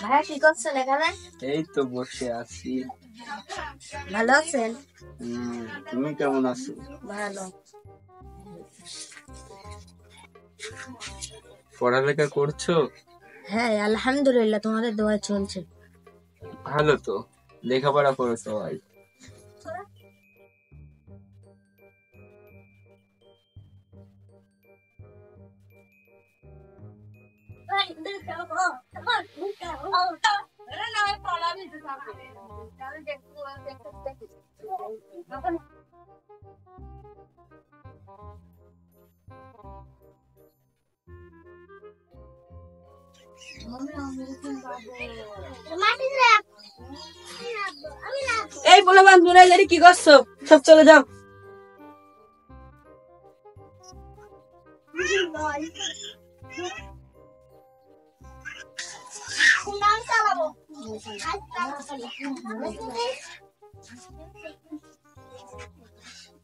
ভাইয়া কি করছেন এখানে? এই তো বসে আছি। ভালো আছেন? তুমি কেমন আছো? ভালো। পড়ালেখা করছো? হ্যাঁ আলহামদুলিল্লাহ, তোমাদের দোয়ায় চলছে। ভালো তো, লেখাপড়া করো সবাই। এই বলে বান্ধবী কি করছো? সব চলে যাও।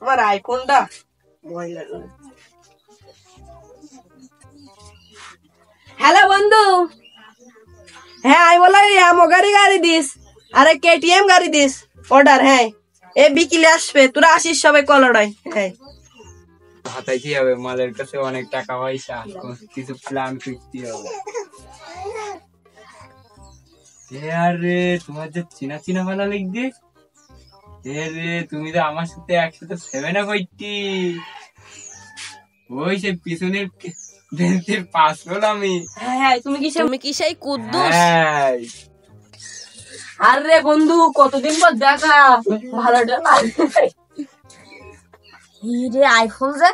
আমার আইফোনটা হ্যালো বন্ধু। হ্যাঁ আমি বললাম গাড়ি গাড়ি দিস, আরে কেটিএম গাড়ি দিস অর্ডার। হ্যাঁ এ বিকেলে আসবে, তোরা আসিস সবাই কলড়াই। হ্যাঁ হাতায় কি হবে, মালের কাছে অনেক টাকা পয়সা, কিছু প্ল্যান করতে হবে। আরে তোমার যে চিনা চিনা ভালো লিখবে। রে তুমি তো আমার সাথে একসাথে সেভেন আপ হইতি। ওই সে পিছনের বেঞ্চের পাশ হলো আমি। হ্যাঁ তুমি কি সেই কুদ্দুস? হ্যাঁ। আরে বন্ধু কতদিন পর দেখা, ভালোটা লাগে। রে আইফোন যে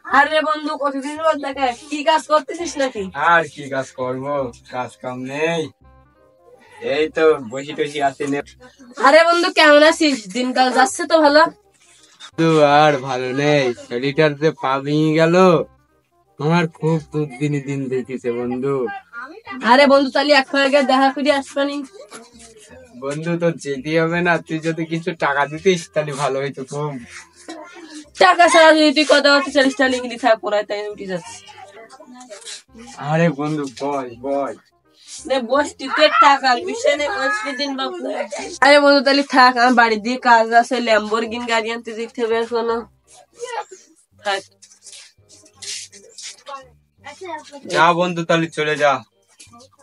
আরে বন্ধু কতদিন পর দেখা, কি কাজ করতেছিস নাকি? আর কি কাজ করবো, কাজ কাম নেই, এই তো বসি টসি আছি। আরে বন্ধু কেমন আছিস? দিনকাল যাচ্ছে তো ভালো? তো আর ভালো নেই, শরীরটার যে পা ভেঙে গেল, আমার খুব দুর্দিনই দিন দেখেছে বন্ধু। আরে বন্ধু তাহলে এখন আগে দেখা করে আসবানি। বন্ধু তো যেতে হবে না, তুই যদি কিছু টাকা দিতিস তাহলে ভালো হইতো খুব। টাকা ছাড়া যদি তুই কথা বলতে চালিস তাহলে ইংলিশ খারাপ পড়ায় তাই উঠে যাচ্ছে। আরে বন্ধু বল বল। টাকার বিষয় নেই, দিন বাবু। আরে বন্ধু তাহলে থাক, আমার বাড়ির দিয়ে কাজ আছে, ল্যাম্বরগিন গাড়ি আনতে দিতে হবে এখনো। থাক। যা বন্ধু তাহলে চলে যা,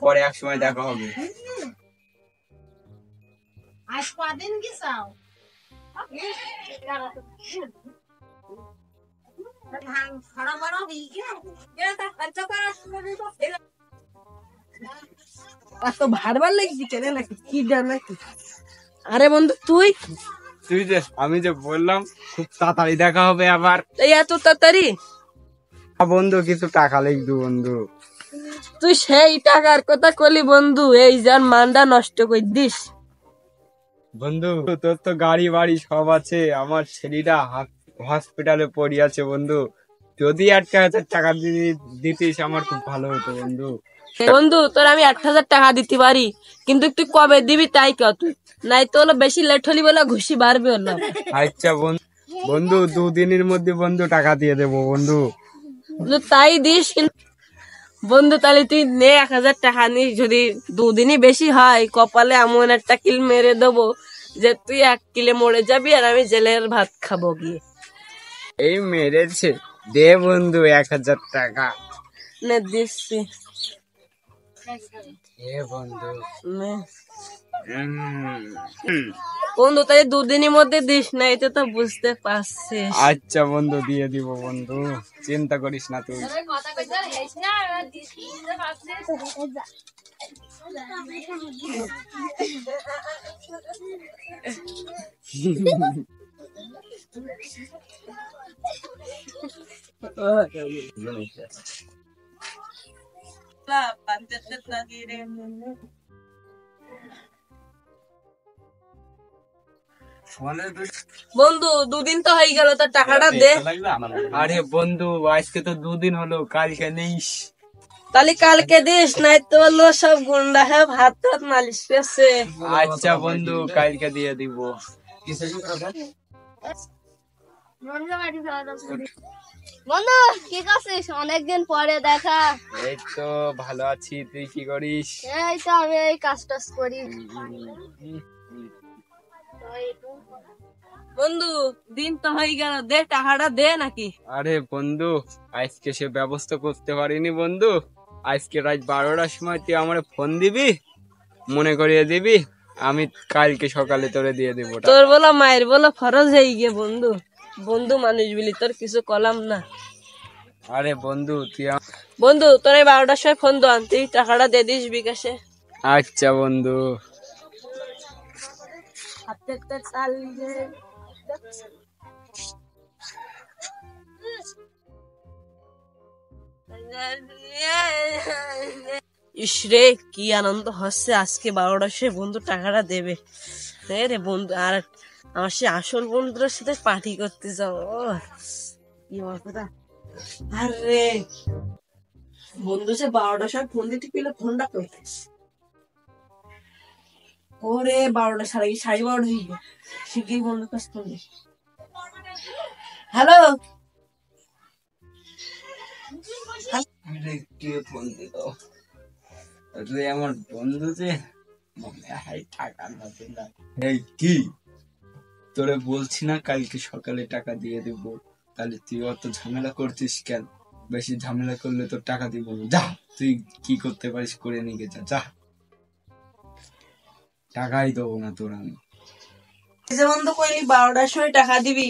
পরে এক সময় দেখা হবে। ভারবার লাগছি কেন নাকি কি জান নাকি? আরে বন্ধু তুই তুই যে আমি যে বললাম খুব তাড়াতাড়ি দেখা হবে আবার। এই এত তাড়াতাড়ি? বন্ধু কিছু টাকা লিখবি বন্ধু। তুই সেই টাকার কথা কলি বন্ধু, এই যার মানটা নষ্ট করে দিস। বন্ধু তোর তো গাড়ি বাড়ি সব আছে, আমার ছেলেটা হসপিটালে পড়ে আছে বন্ধু, যদি 1,000 টাকা দিতিস আমার খুব ভালো হতো বন্ধু। বন্ধু তোর আমি 8,000 টাকা দিতে পারি, কিন্তু তুই কবে দিবি তাই কত, নাই তো হলো বেশি লেট হলি বলে ঘুষি বাড়বে হলো। আচ্ছা বন্ধু 2 দিনের মধ্যে বন্ধু টাকা দিয়ে দেবো বন্ধু। তাই দিস বন্ধু, তাহলে তুই নে 1,000 টাকা নিস, যদি 2 দিনই বেশি হয় কপালে এমন একটা কিল মেরে দেবো যে তুই 1 কিলে মরে যাবি আর আমি জেলের ভাত খাবো গিয়ে। এই মেরেছে, দে বন্ধু 1,000 টাকা। নে দিচ্ছি বন্ধু। বন্ধু তাই 2 দিনের মধ্যে দিস না, এটা তো বুঝতে পারছিস। আচ্ছা বন্ধু দিয়ে দিব বন্ধু, চিন্তা করিস না তুই। বন্ধু 2 দিন তো হয়ে গেল, তো টাকাটা দে। আরে বন্ধু আজকে তো 2 দিন হলো, কালকে নিস। তাহলে কালকে দিস, নাই তো হলো সব গুন্ডা হ্যাঁ ভাত টাত মালিশ করছে। আচ্ছা বন্ধু কালকে দিয়ে দিব। বন্ধু কি করছিস? অনেকদিন পরে দেখা। এই তো ভালো আছি, তুই কি করিস? এই তো আমি এই কাজ টাজ করি। বন্ধু দিন তো হয়ে গেল, দে টাকাটা দে নাকি। আরে বন্ধু আজকে সে ব্যবস্থা করতে পারিনি বন্ধু। আজকে রাত 12টার সময় তুই আমার ফোন দিবি, মনে করিয়ে দিবি, আমি কালকে সকালে তোরে দিয়ে দিব টাকা। তোর বলো মায়ের বলো ফরজ হয়ে গিয়ে বন্ধু, বন্ধু মানুষ বলি তোর কিছু কলাম না। আরে বন্ধু তুই বন্ধু তোর এই 12টার সময় ফোন দোয়ান, তুই টাকাটা দিয়ে দিস বিকাশে। আচ্ছা বন্ধু। ইসরে কি আনন্দ হচ্ছে, আজকে 12টার সময় বন্ধু টাকাটা দেবে। রে বন্ধু, আর আমার সে আসল বন্ধুদের সাথে পার্টি করতে যাও, কি মজা। আরে বন্ধু সে 12টার সময় ফোন দিতে পেলে ফোনটা কই, ওরে 12টা সাড়ে 12টা দিকে শিখেই বন্ধুর কাছে ফোন দিস। হ্যালো, আরে কে ফোন দিল? তুই আমার বন্ধু যে, মনে হয় টাকা না দিলাম। এই কি তোরে বলছি না কালকে সকালে টাকা দিয়ে দিব, তাহলে তুই অত ঝামেলা করছিস কেন? বেশি ঝামেলা করলে তোর টাকা দিব না। যা তুই কি করতে পারিস করে নিয়ে যা, যা। টাকাই দেবো না তোর আমি। এই যে বন্ধু কইলি 12টার সময় টাকা দিবি,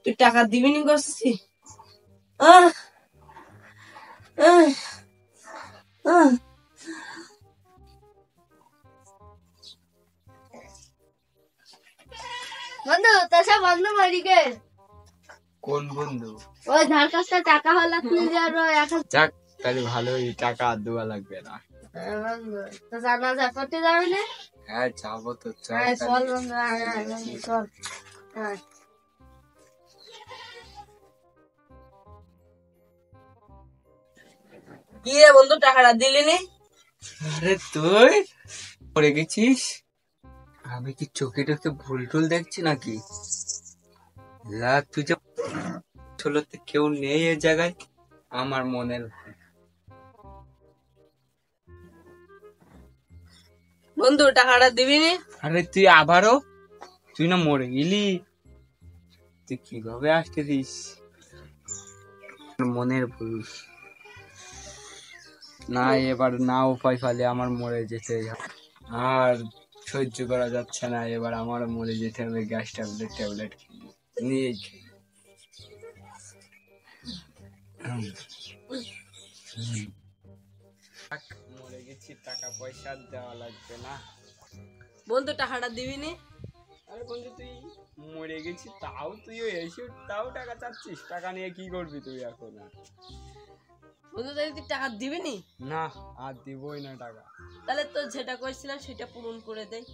তুই টাকা দিবি নি করছিস? আহ আহ আহ বন্ধু তোর সব বন্ধু মরিকে কোন বন্ধু? ওই ধার কাছে টাকা হলে তুই আর এখন যাক তাহলে ভালোই, টাকা আর দেওয়া লাগবে না। বন্ধু তো জানাজা করতে যাবি না? হ্যাঁ যাবো তো, চল হ্যাঁ চল তাহলে। বন্ধু, বন্ধু চল। হ্যাঁ কি রে বন্ধু টাকাটা দিলি নি? আরে তুই পড়ে গেছিস? আমি কি চোখে টোকে ভুল টুল দেখছি নাকি? লা তুই যে ছোলতে কেউ নেই এ জায়গায়, আমার মনের ভুল। বন্ধু টাকাটা দিবি নি? আরে তুই আবারও, তুই না মরে গেলি, তুই কিভাবে আসতেছিস? মনের ভুল না, এবার না উপায় ফেলে আমার মরে যেতে হবে। আর সহ্য করা যাচ্ছে না, এবার আমার মরে যেতে হবে। গ্যাস ট্যাবলেট নিয়ে মরে গেছি, টাকা পয়সা দেওয়া লাগবে না। বন্ধু টাকাটা দিবি নি? আরে বন্ধু তুই মরে গেছি তাও তুইও এসে তাও টাকা চাচ্ছিস? টাকা নিয়ে কি করবি তুই এখন? আর বন্ধু তাহলে তুই টাকা দিবি নি? না, আর দিবই না টাকা। তাহলে তো যেটা কইছিলাম সেটা পূরণ করে দেই।